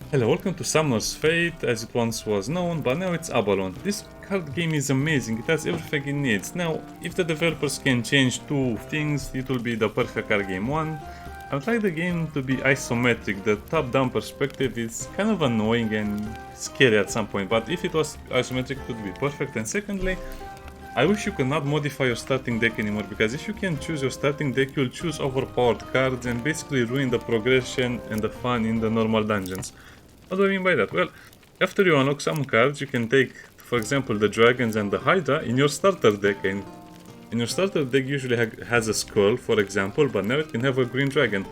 Hello, welcome to Summoner's Fate, as it once was known, but now it's Abalon. This card game is amazing, it has everything it needs. Now, if the developers can change two things, it will be the perfect card game. One, I'd like the game to be isometric. The top-down perspective is kind of annoying and scary at some point, but if it was isometric, it would be perfect. And secondly, I wish you could not modify your starting deck anymore, because if you can choose your starting deck, you'll choose overpowered cards and basically ruin the progression and the fun in the normal dungeons. What do I mean by that? Well, after you unlock some cards, you can take, for example, the dragons and the Hydra in your starter deck, and in your starter deck usually has a skull, for example, but now it can have a green dragon.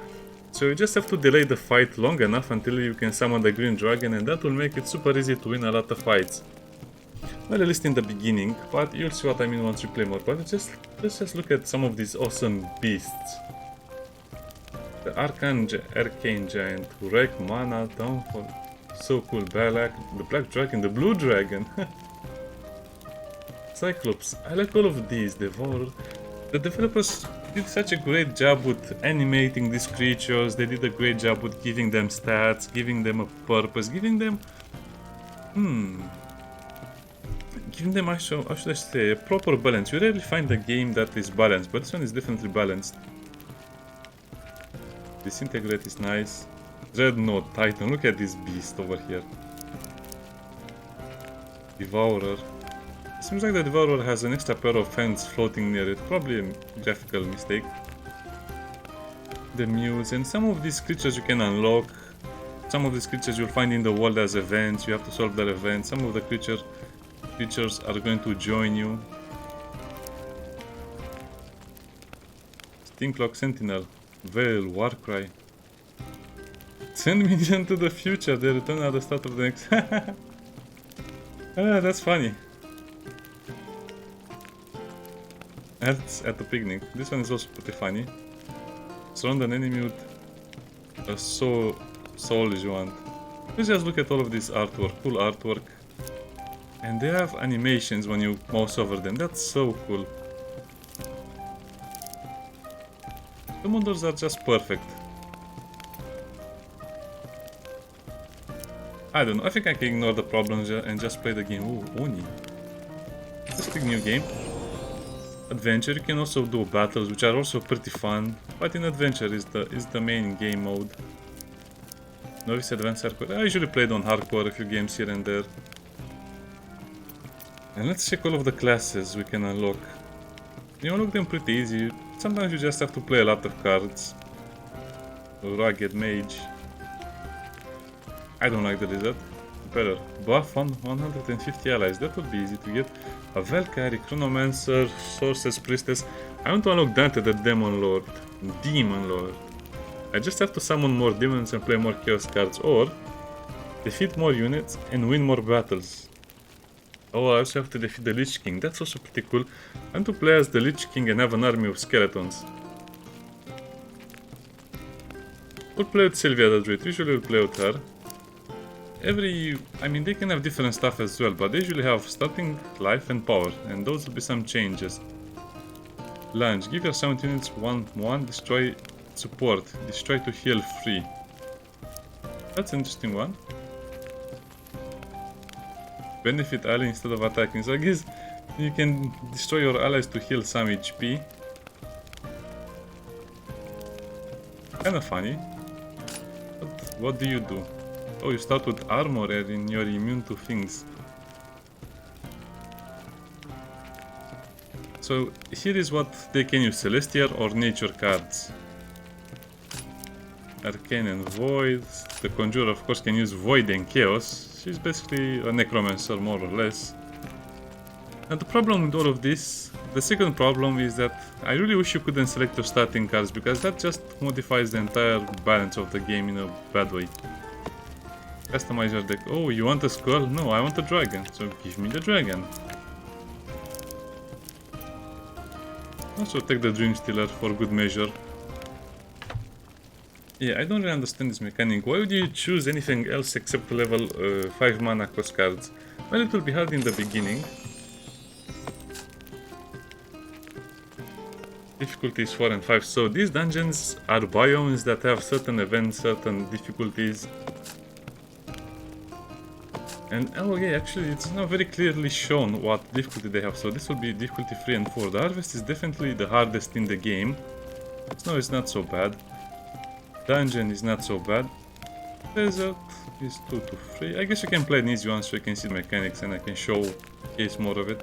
So you just have to delay the fight long enough until you can summon the green dragon, and that will make it super easy to win a lot of fights. Well, at least in the beginning, but you'll see what I mean once you play more. But let's just look at some of these awesome beasts. The Arcane Giant, Wreck, Mana, Downfall, so cool, Balak, the Black Dragon, the Blue Dragon, Cyclops. I like all of these, Devourer. The developers did such a great job with animating these creatures. They did a great job with giving them stats, giving them a purpose, giving them... Giving them, how should I say, a proper balance. You rarely find a game that is balanced, but this one is definitely balanced. Disintegrate is nice. Dreadnought Titan, look at this beast over here. Devourer. Seems like the Devourer has an extra pair of hands floating near it, probably a graphical mistake. The Muse, and some of these creatures you can unlock. Some of these creatures you'll find in the world as events, you have to solve their events. Some of the creatures are going to join you. Stinklock Sentinel, Veil, Warcry. Send me into the future, they return at the start of the next... Ah, that's funny. That's at the picnic. This one is also pretty funny. Surround an enemy with a soul as you want. Let's just look at all of this artwork, cool artwork. And they have animations when you mouse over them, that's so cool. The models are just perfect. I don't know, I think I can ignore the problems and just play the game. Ooh, Oni. Just a new game. Adventure, you can also do battles, which are also pretty fun. But in adventure is the main game mode. Novice Advanced Hardcore. I usually played on hardcore a few games here and there. And let's check all of the classes we can unlock. You unlock them pretty easy. Sometimes you just have to play a lot of cards. Rugged Mage. I don't like the lizard. Better. Buff on 150 allies. That would be easy to get. A Valkyrie, Chronomancer, Sorceress Priestess. I want to unlock Dante the Demon Lord. I just have to summon more demons and play more chaos cards, or defeat more units and win more battles. Oh, I also have to defeat the Lich King. That's also pretty cool. I want to play as the Lich King and have an army of skeletons. We'll play with Sylvia the Druid. Usually we'll play with her. I mean, they can have different stuff as well, but they usually have starting life and power, and those will be some changes. Lunge. Give your summon units 1/1, destroy support. Destroy to heal free. That's an interesting one. Benefit ally instead of attacking. So I guess you can destroy your allies to heal some HP. Kinda funny. But what do you do? Oh, you start with armor and you're immune to things. So here is what they can use: Celestial or Nature cards. Arcane and Void. The Conjurer, of course, can use Void and Chaos. She's basically a Necromancer, more or less. And the problem with all of this, the second problem, is that I really wish you couldn't select your starting cards, because that just modifies the entire balance of the game in a bad way. Customize your deck. Oh, you want a skull? No, I want a dragon, so give me the dragon. Also take the Dream Stealer for good measure. Yeah, I don't really understand this mechanic. Why would you choose anything else except level 5 mana cost cards? Well, it will be hard in the beginning. Difficulty is 4 and 5. So these dungeons are biomes that have certain events, certain difficulties. And oh yeah, actually it's not very clearly shown what difficulty they have, so this will be difficulty 3 and 4. The harvest is definitely the hardest in the game. Snow is not so bad. Dungeon is not so bad. Desert is 2 to 3. I guess you can play an easy one so you can see the mechanics and I can showcase more of it.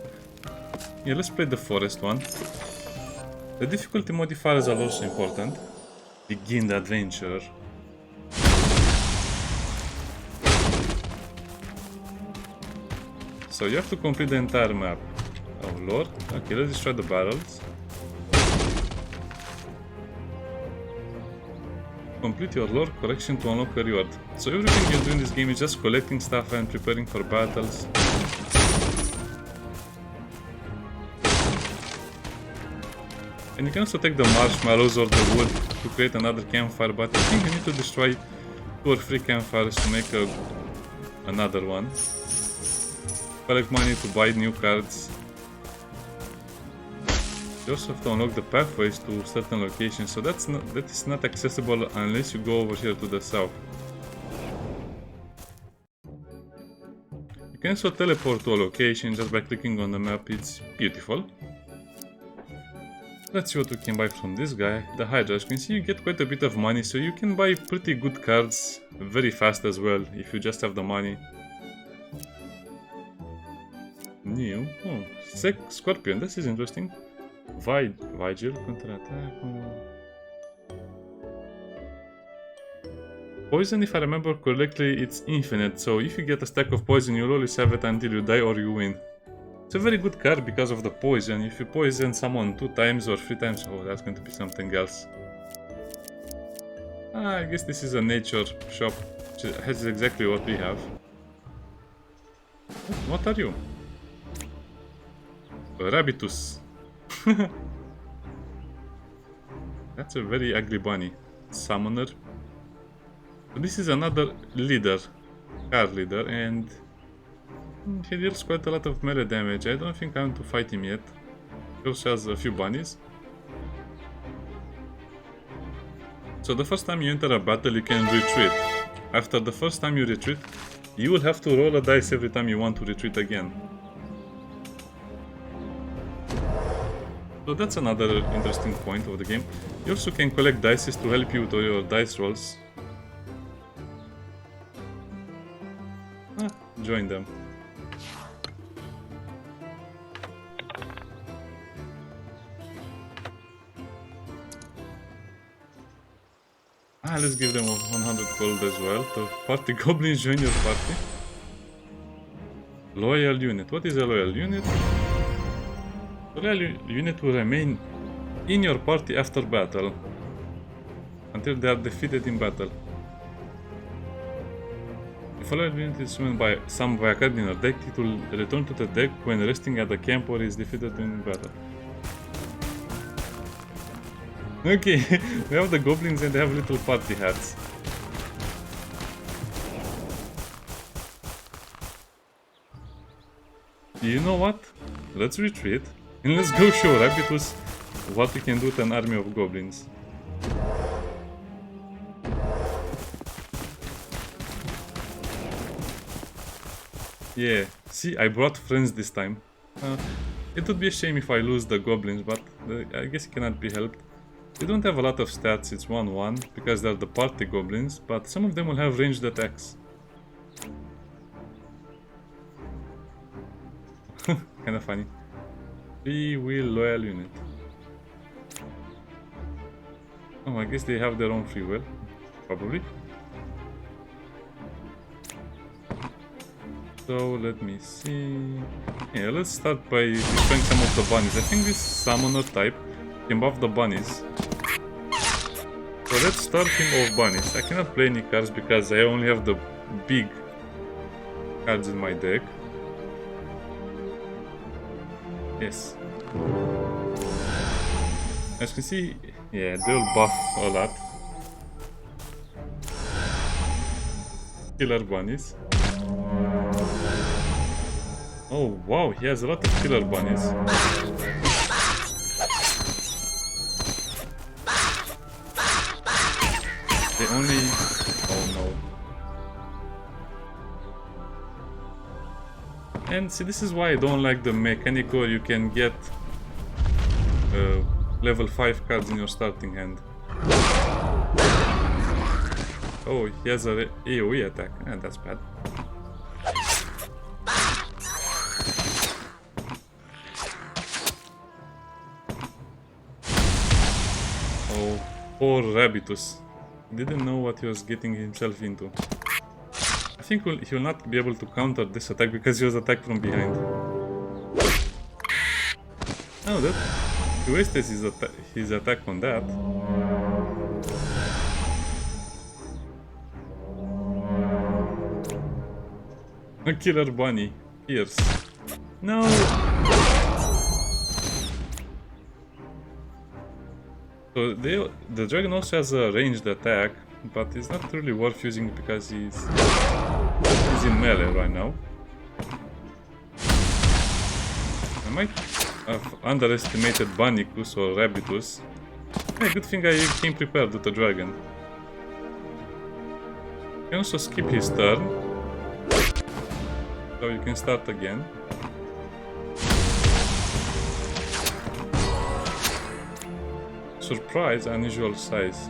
Yeah, let's play the forest one. The difficulty modifiers are also important. Begin the adventure. So you have to complete the entire map. Oh lord. Okay, let's destroy the barrels. Complete your lore correction to unlock a reward. So everything you do in this game is just collecting stuff and preparing for battles. And you can also take the marshmallows or the wood to create another campfire, but I think you need to destroy 2 or 3 campfires to make another one. Collect money to buy new cards. You also have to unlock the pathways to certain locations, so that is not accessible unless you go over here to the south. You can also teleport to a location just by clicking on the map. It's beautiful. Let's see what we can buy from this guy, the Hydra. As you can see, you get quite a bit of money, so you can buy pretty good cards very fast as well if you just have the money. New. Oh, Scorpion, this is interesting. Vigil, counter-attack. Poison, if I remember correctly, it's infinite, so if you get a stack of poison, you'll always have it until you die or you win. It's a very good card because of the poison. If you poison someone 2 times or 3 times, oh, that's going to be something else. I guess this is a nature shop, which has exactly what we have. What are you? A Rabbitus. That's a very ugly bunny. Summoner. This is another leader, card leader, and he deals quite a lot of melee damage. I don't think I want to fight him yet. He also has a few bunnies. So the first time you enter a battle, you can retreat. After the first time you retreat, you will have to roll a dice every time you want to retreat again. So that's another interesting point of the game. You also can collect dice to help you with your dice rolls. Join them. Let's give them 100 gold as well. The party goblins join your party. Loyal unit. What is a loyal unit? A loyal unit will remain in your party after battle until they are defeated in battle. If a loyal unit is summoned by some by a card in your deck, it will return to the deck when resting at the camp or is defeated in battle. Okay, we have the goblins and they have little party hats. You know what? Let's retreat and let's go show Rabbitus what we can do with an army of goblins. Yeah, see, I brought friends this time. It would be a shame if I lose the goblins, but I guess it cannot be helped. They don't have a lot of stats, it's 1-1, because they're the party goblins, but some of them will have ranged attacks. Kinda funny. Free will loyal unit. Oh, I guess they have their own free will. Probably. So, let me see... Yeah, let's start by destroying some of the bunnies. I think this summoner type can buff the bunnies. So let's start him off bunnies. I cannot play any cards because I only have the big cards in my deck. Yes. As you can see, yeah, they'll buff a lot. Killer bunnies. Oh wow, he has a lot of killer bunnies. They only... oh no. And see, this is why I don't like the mechanic where you can get level 5 cards in your starting hand. Oh, he has a AoE attack. That's bad. Oh, poor Rabbitus. He didn't know what he was getting himself into. I think he will not be able to counter this attack because he was attacked from behind. Oh, that he wasted his attack on that. A killer bunny. Pierce. No! So the dragon also has a ranged attack, but it's not really worth using because he's in melee right now. I might have underestimated Bunnycus or Rabbitus. Yeah, good thing I came prepared with the dragon. You can also skip his turn, so you can start again. Surprise, unusual size.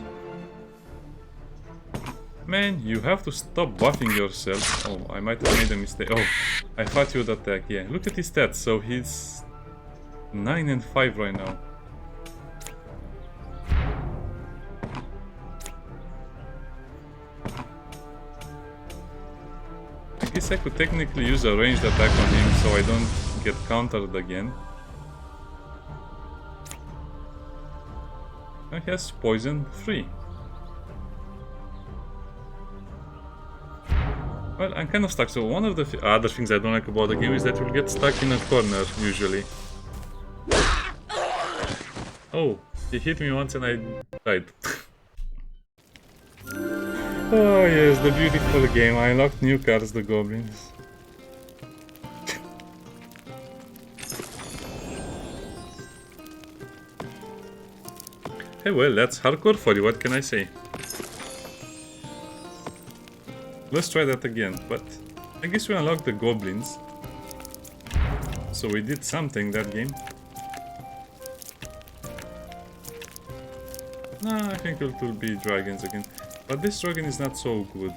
Man, you have to stop buffing yourself. Oh, I might have made a mistake. Oh, I thought you would attack. Yeah, look at his stats. So he's 9 and 5 right now. I guess I could technically use a ranged attack on him so I don't get countered again. And he has poison free. Well, I'm kind of stuck, so one of the other things I don't like about the game is that you'll get stuck in a corner, usually. Oh, he hit me once and I died. Oh yes, the beautiful game. I unlocked new cards, the goblins. Hey, well, that's hardcore for you, what can I say? Let's try that again, but I guess we unlocked the goblins. So we did something that game. Nah, I think it will be dragons again. But this dragon is not so good.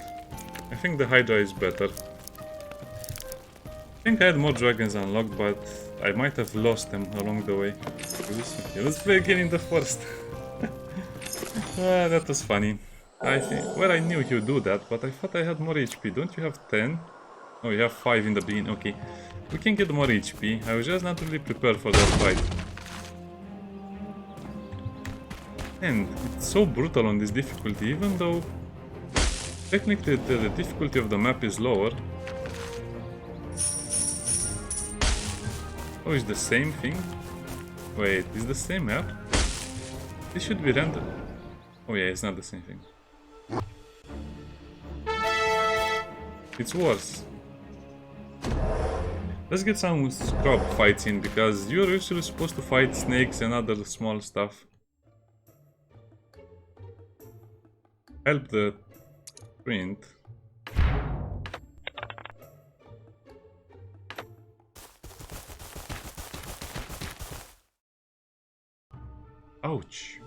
I think the Hydra is better. I think I had more dragons unlocked, but I might have lost them along the way. Okay, let's play again in the forest. That was funny. I think, well, I knew you'd do that, but I thought I had more HP. Don't you have 10? Oh, you have 5 in the beginning. Okay, we can get more HP. I was just not really prepared for that fight. And it's so brutal on this difficulty, even though technically the difficulty of the map is lower. Oh, it's the same thing? Wait, is the same map? This should be random. Oh yeah, it's not the same thing. It's worse. Let's get some scrub fights in, because you're usually supposed to fight snakes and other small stuff. Help the print. Ouch.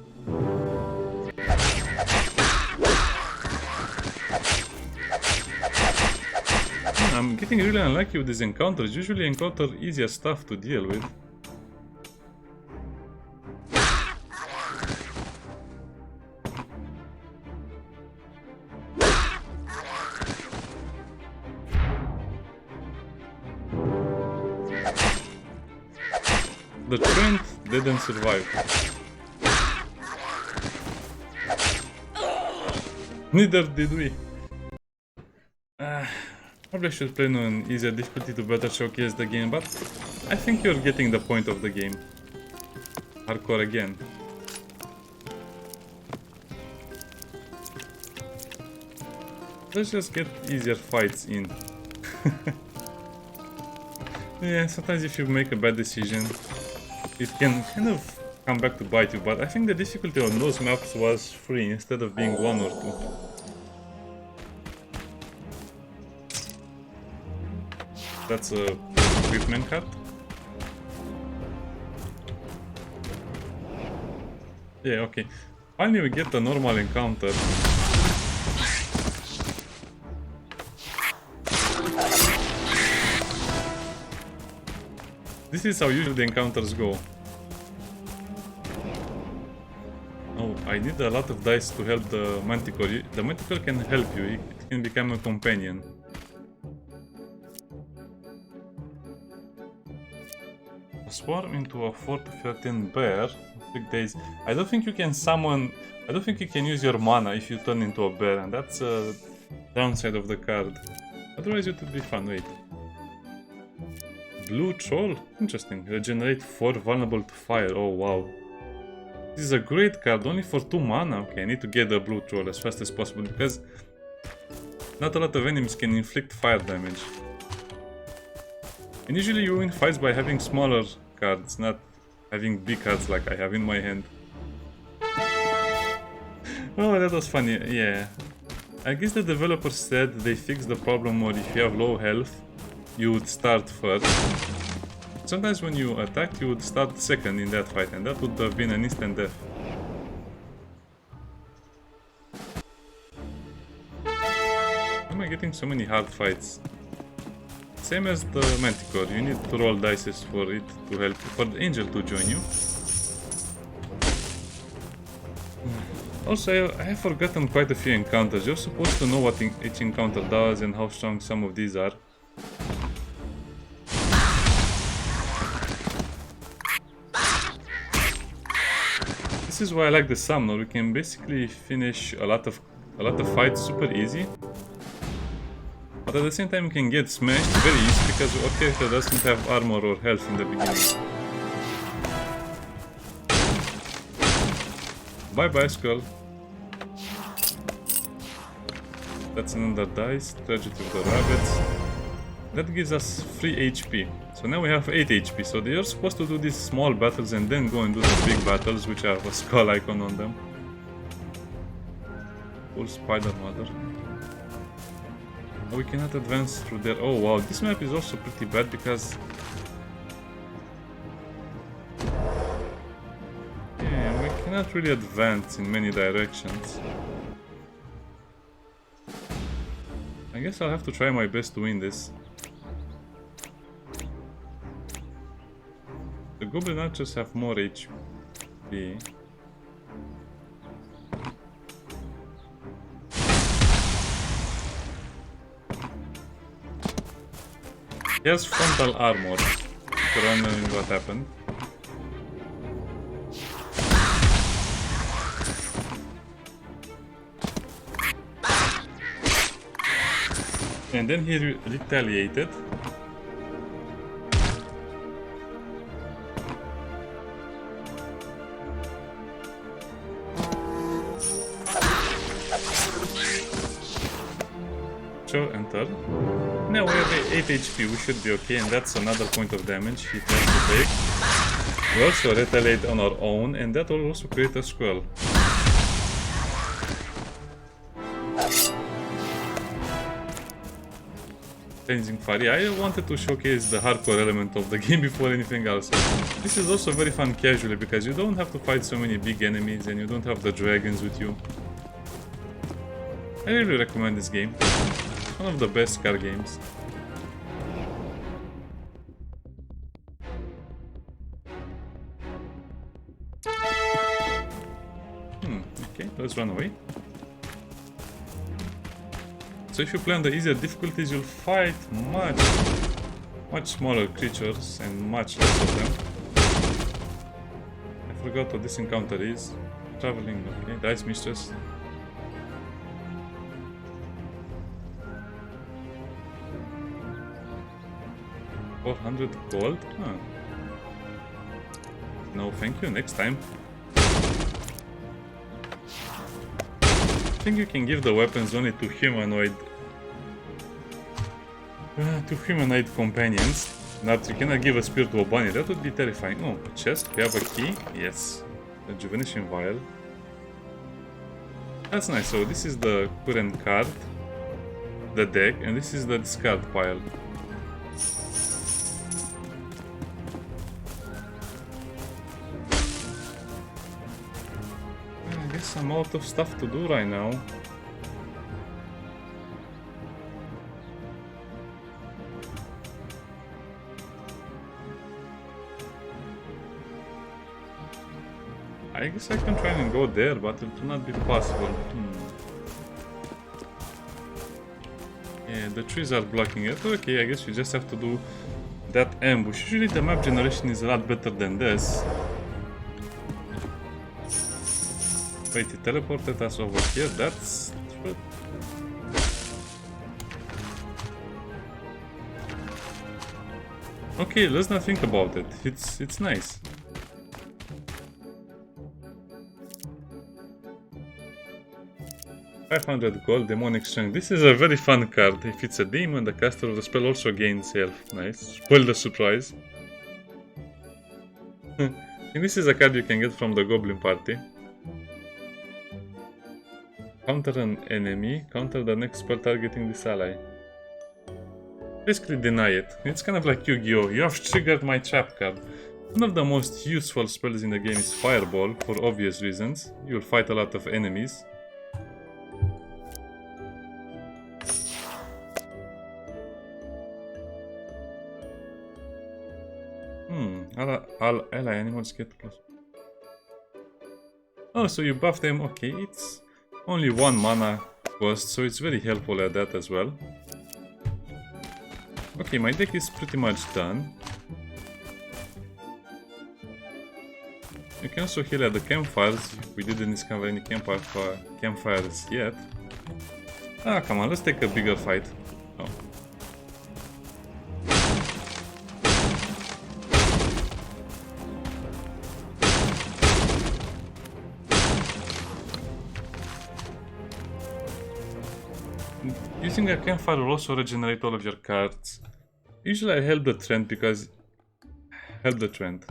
I'm getting really unlucky with these encounters. Usually encounter easier stuff to deal with. The Trent didn't survive. Neither did we. Probably I should play on an easier difficulty to better showcase the game, but I think you're getting the point of the game. Hardcore again. Let's just get easier fights in. Yeah, sometimes if you make a bad decision, it can kind of come back to bite you, but I think the difficulty on those maps was 3 instead of being 1 or 2. That's a equipment cart. Yeah, okay. Finally we get the normal encounter. This is how usually the encounters go. Oh, I need a lot of dice to help the Manticore. The Manticore can help you, it can become a companion. Swarm into a 4 to 13 bear. Big days. I don't think you can summon. I don't think you can use your mana if you turn into a bear, and that's a downside of the card. Otherwise, it would be fun. Wait. Blue Troll? Interesting. Regenerate 4 vulnerable to fire. Oh wow. This is a great card, only for 2 mana. Okay, I need to get the Blue Troll as fast as possible because not a lot of enemies can inflict fire damage. And usually you win fights by having smaller cards, not having big cards like I have in my hand. Oh, that was funny. Yeah. I guess the developers said they fixed the problem where if you have low health, you would start first. Sometimes when you attack, you would start second in that fight, and that would have been an instant death. Why am I getting so many hard fights? Same as the Manticore, you need to roll dice for it to help you, for the angel to join you. Also, I have forgotten quite a few encounters. You're supposed to know what each encounter does and how strong some of these are. This is why I like the Summoner. We can basically finish a lot of fights super easy. But at the same time, you can get smashed very easy because our character doesn't have armor or health in the beginning. Bye bye, Skull. That's another dice. Tragedy of the Rabbits. That gives us 3 HP. So now we have 8 HP. So they are supposed to do these small battles and then go and do the big battles, which have a skull icon on them. Full Spider Mother. We cannot advance through there. Oh wow, this map is also pretty bad because... yeah, we cannot really advance in many directions. I guess I'll have to try my best to win this. The Goblin Archers have more HP. He has frontal armor. Wondering what happened. And then he retaliated. Sure, enter. Now we have 8 HP, we should be okay, and that's another point of damage he plans to take. We also retaliate on our own, and that will also create a scroll. Changing Fire. I wanted to showcase the hardcore element of the game before anything else. This is also very fun casually because you don't have to fight so many big enemies and you don't have the dragons with you. I really recommend this game. One of the best car games. Okay, let's run away. So if you play on the easier difficulties, you'll fight much smaller creatures and much less of them. I forgot what this encounter is. Traveling, okay, Dice Mistress. $400 gold? Huh. No, thank you. Next time. I think you can give the weapons only to humanoid companions. Not you cannot give a spear to a bunny. That would be terrifying. Oh, a chest. We have a key. Yes. A Rejuvenation Vial. That's nice. So this is the current card, the deck, and this is the discard pile. Yes, I'm out of stuff to do right now. I guess I can try and go there, but it will not be possible. Yeah, the trees are blocking it. Okay, I guess we just have to do that ambush. Usually the map generation is a lot better than this. Wait, it teleported us over here? That's true. Okay, let's not think about it. It's nice. $500 gold, demonic strength. This is a very fun card. If it's a demon, the caster of the spell also gains health. Nice. Spoil the surprise. And this is a card you can get from the goblin party. Counter an enemy, counter the next spell targeting this ally. Basically deny it. It's kind of like Yu-Gi-Oh! You have triggered my trap card. One of the most useful spells in the game is Fireball, for obvious reasons. You'll fight a lot of enemies. All ally animals get plus. Oh, so you buff them. Okay, it's only 1 mana cost, so it's very helpful at that as well. Okay, my deck is pretty much done. You can also heal at the campfires. We didn't discover any campfires yet. Ah, come on, let's take a bigger fight. Oh. Using a campfire will also regenerate all of your cards. Usually I help the trend because... Help the trend.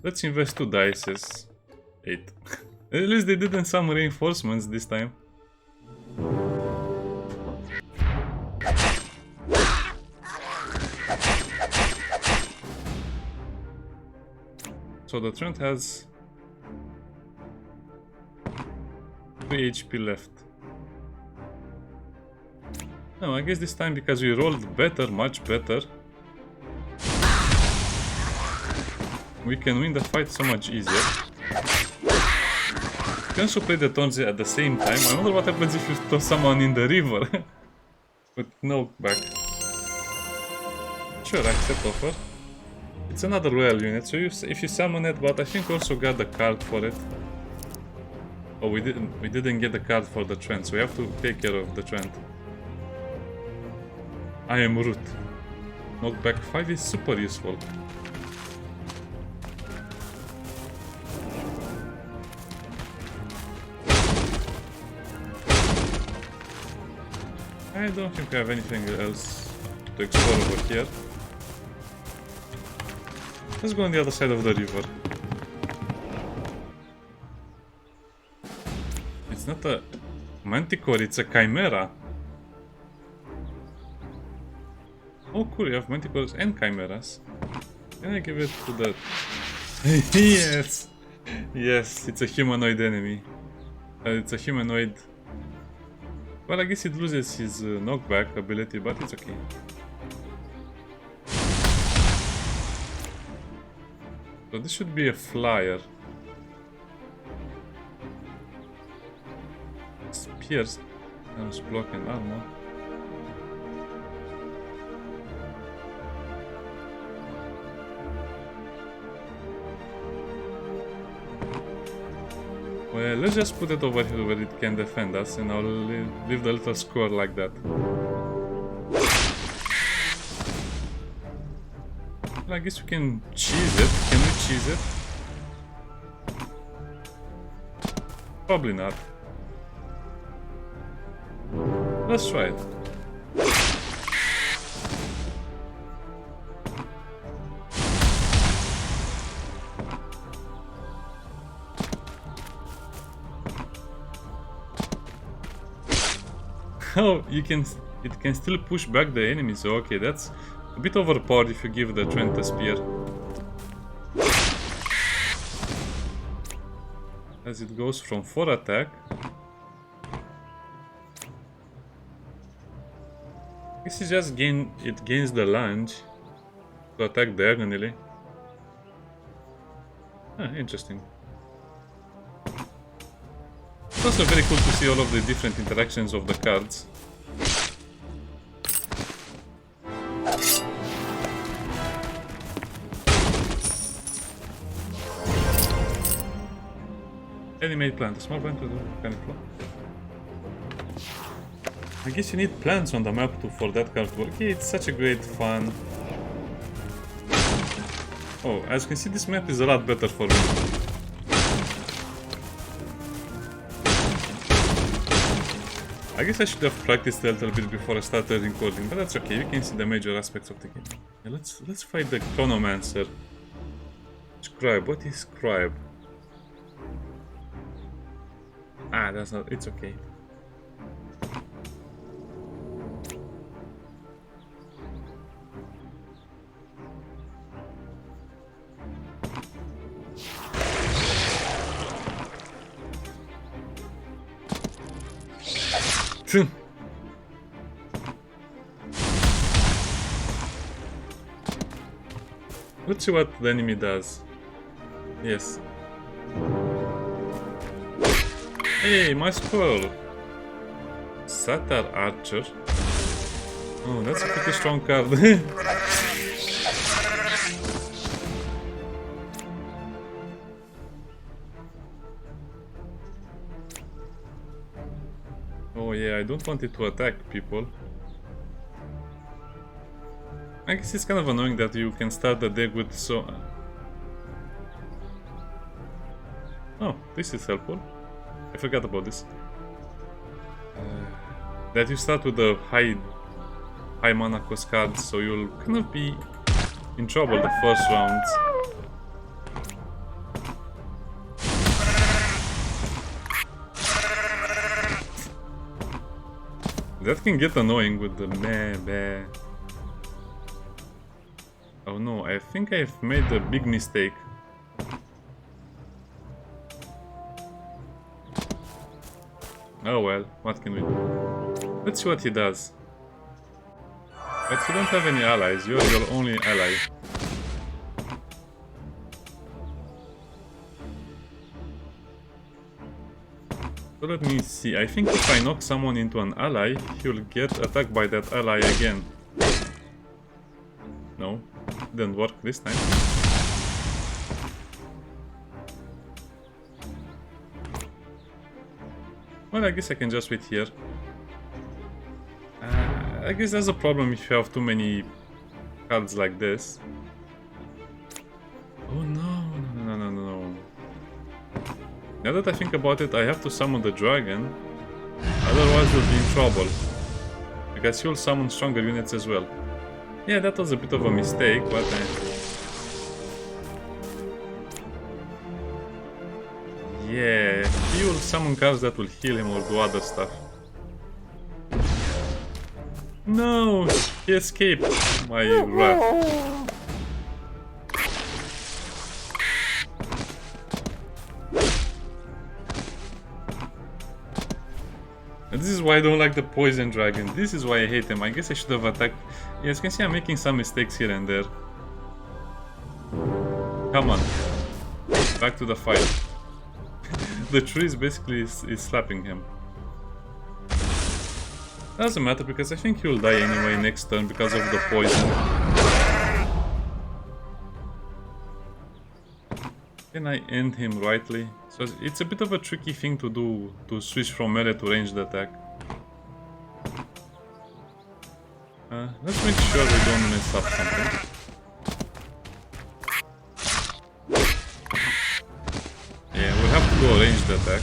Let's invest 2 dices. 8. At least they didn't summon reinforcements this time. So the trend has 3 HP left. No, I guess this time because we rolled better, much better, we can win the fight so much easier. You can also play the turns at the same time. I wonder what happens if you throw someone in the river. With no back. Sure, accept offer. It's another royal unit, so if you summon it, but I think we also got the card for it. Oh, we didn't get the card for the trend, so we have to take care of the trend. I am root. Knockback 5 is super useful. I don't think we have anything else to explore over here. Let's go on the other side of the river. It's not a manticore, it's a chimera. Oh cool, you have manticores and chimeras. Can I give it to the... Yes! Yes, it's a humanoid enemy. It's a humanoid... Well, I guess it loses his knockback ability, but it's okay. So this should be a flyer. Spears. There's block and armor. Well, let's just put it over here where it can defend us, and I'll leave the little square like that. Well, I guess we can cheese it. Can we cheese it? Probably not. Let's try it. Oh, it can still push back the enemies. So okay, that's a bit overpowered if you give the Trent a spear. As it goes from 4 attack. This is just it gains the lunge to attack diagonally. Ah, interesting. It's also very cool to see all of the different interactions of the cards. Animate plant, a small plant with a kind of flow. I guess you need plants on the map for that card to work. Yeah, it's such a great fun. Oh, as you can see, this map is a lot better for me. I guess I should have practiced a little bit before I started recording, but that's okay. You can see the major aspects of the game. Yeah, let's fight the Chronomancer. Scribe. What is Scribe? Ah, that's not. It's okay. Let's see what the enemy does. Yes. Hey, my squirrel! Satyr Archer. Oh, that's a pretty strong card. Oh yeah, I don't want it to attack people. I guess it's kind of annoying that you can start the deck with so... Oh, this is helpful. I forgot about this. That you start with the high mana cost cards, so you'll kind of be in trouble the first rounds. That can get annoying with the meh. Oh no, I think I've made a big mistake. Oh well, what can we do? Let's see what he does. But you don't have any allies, you're your only ally. So let me see, I think if I knock someone into an ally, he'll get attacked by that ally again. No, didn't work this time. Well, I guess I can just wait here. I guess that's a problem if you have too many cards like this. Oh no. Now that I think about it, I have to summon the dragon. Otherwise we'll be in trouble. Because he'll summon stronger units as well. Yeah, that was a bit of a mistake, but... yeah, he will summon cards that will heal him or do other stuff. No! He escaped my wrath. And this is why I don't like the poison dragon. This is why I hate him. I guess I should have attacked. Yeah, as you can see, I'm making some mistakes here and there. Come on. Back to the fight. The tree is basically is slapping him. Doesn't matter because I think he will die anyway next turn because of the poison. Can I end him rightly? So it's a bit of a tricky thing to do, to switch from melee to ranged attack. Let's make sure we don't mess up something. Yeah, we have to go ranged attack.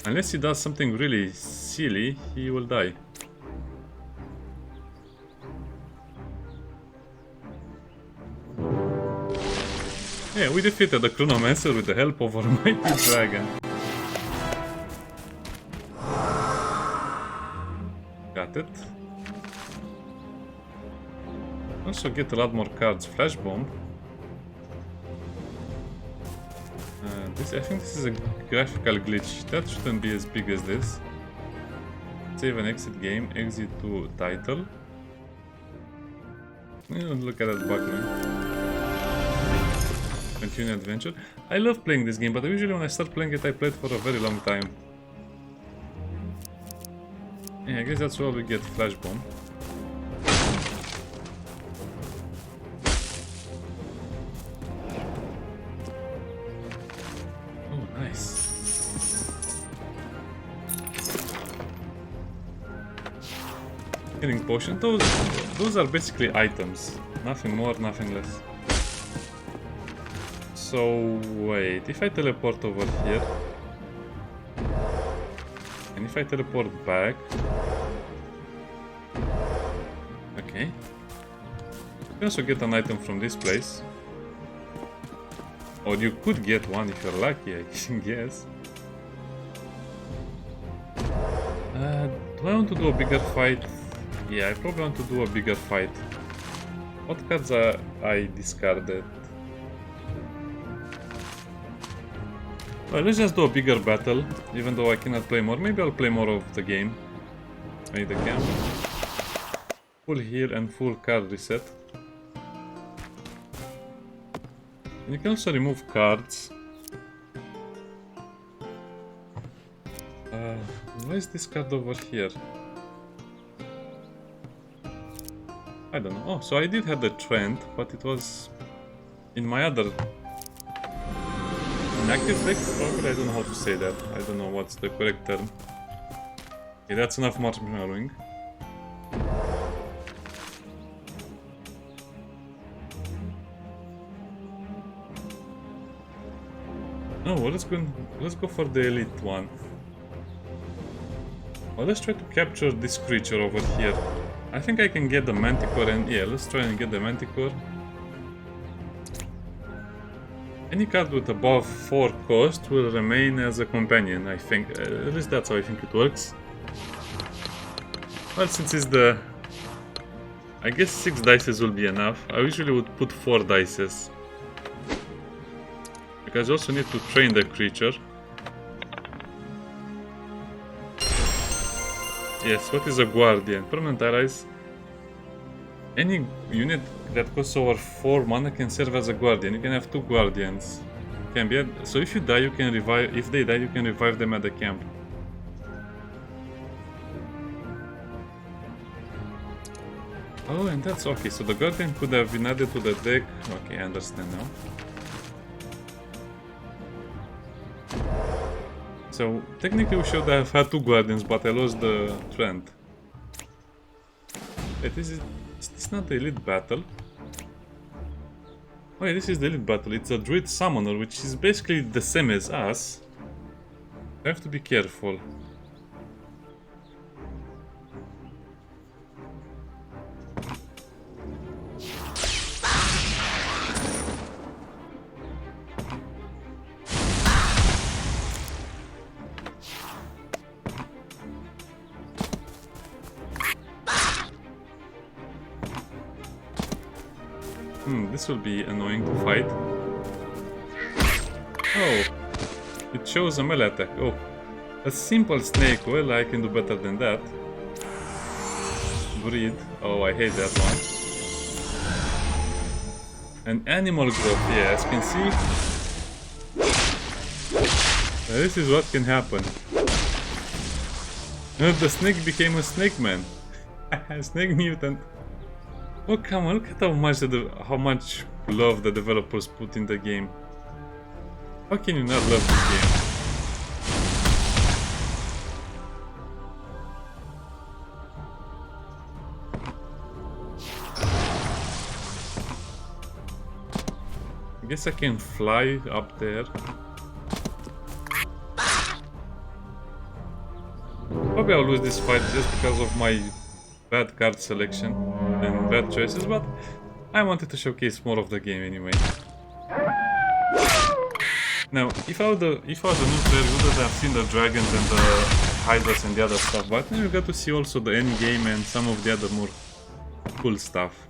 Unless he does something really silly, he will die. Yeah, we defeated the Chronomancer with the help of our mighty dragon. Got it. Also get a lot more cards. Flash Bomb. I think this is a graphical glitch. That shouldn't be as big as this. Save and exit game, exit to title. Look at that bug, man. Continue adventure. I love playing this game, but usually when I start playing it, I play it for a very long time. Yeah, I guess that's where we get Flash Bomb. Oh, nice. Healing potion. Those are basically items. Nothing more, nothing less. So wait, if I teleport over here, and if I teleport back, okay. You can also get an item from this place, or you could get one if you're lucky, I guess. Do I want to do a bigger fight? Yeah, I probably want to do a bigger fight. What cards are I discarded? Well, let's just do a bigger battle, even though I cannot play more. Maybe I'll play more of the game. Make the camp. Full heal and full card reset. And you can also remove cards. Why is this card over here? I don't know. Oh, so I did have the trend, but it was in my other active deck. Probably, I don't know how to say that. I don't know what's the correct term. Okay, that's enough marshmallowing. Oh, well, let's go for the elite one. Well, let's try to capture this creature over here. I think I can get the Manticore, and yeah, let's try and get the Manticore. Any card with above 4 cost will remain as a companion, I think. At least that's how I think it works. Well, since it's the... I guess 6 dices will be enough. I usually would put 4 dices. Because you also need to train the creature. Yes, what is a Guardian? Permanent allies. Any unit that costs over 4 mana can serve as a Guardian. You can have 2 Guardians. Can be so if you die, you can revive. If they die, you can revive them at the camp. Oh, and that's okay. So the Guardian could have been added to the deck. Okay, I understand now. So technically we should have had 2 Guardians, but I lost the trend. Wait, is this not the elite battle? Oh yeah, this is the elite battle. It's a druid summoner, which is basically the same as us. I have to be careful. This will be annoying to fight. Oh, it shows a melee attack. Oh, a simple snake. Well, I can do better than that. Breed. Oh, I hate that one. An animal growth. Yeah, as you can see, this is what can happen. The snake became a snake man. Snake mutant. Oh come on, look at how much love the developers put in the game. How can you not love this game? I guess I can fly up there. Probably I'll lose this fight just because of my bad card selection and bad choices, but I wanted to showcase more of the game anyway. Now, if I was a new player, you would have seen the dragons and the hydras and the other stuff, but now you got to see also the endgame and some of the other more cool stuff.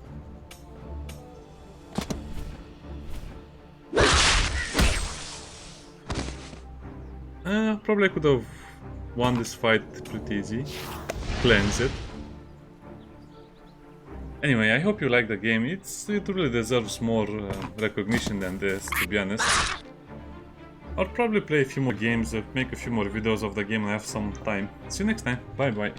Probably I could have won this fight pretty easy. Cleanse it. Anyway, I hope you like the game. It really deserves more recognition than this, to be honest. I'll probably play a few more games, make a few more videos of the game when I have some time. See you next time. Bye bye.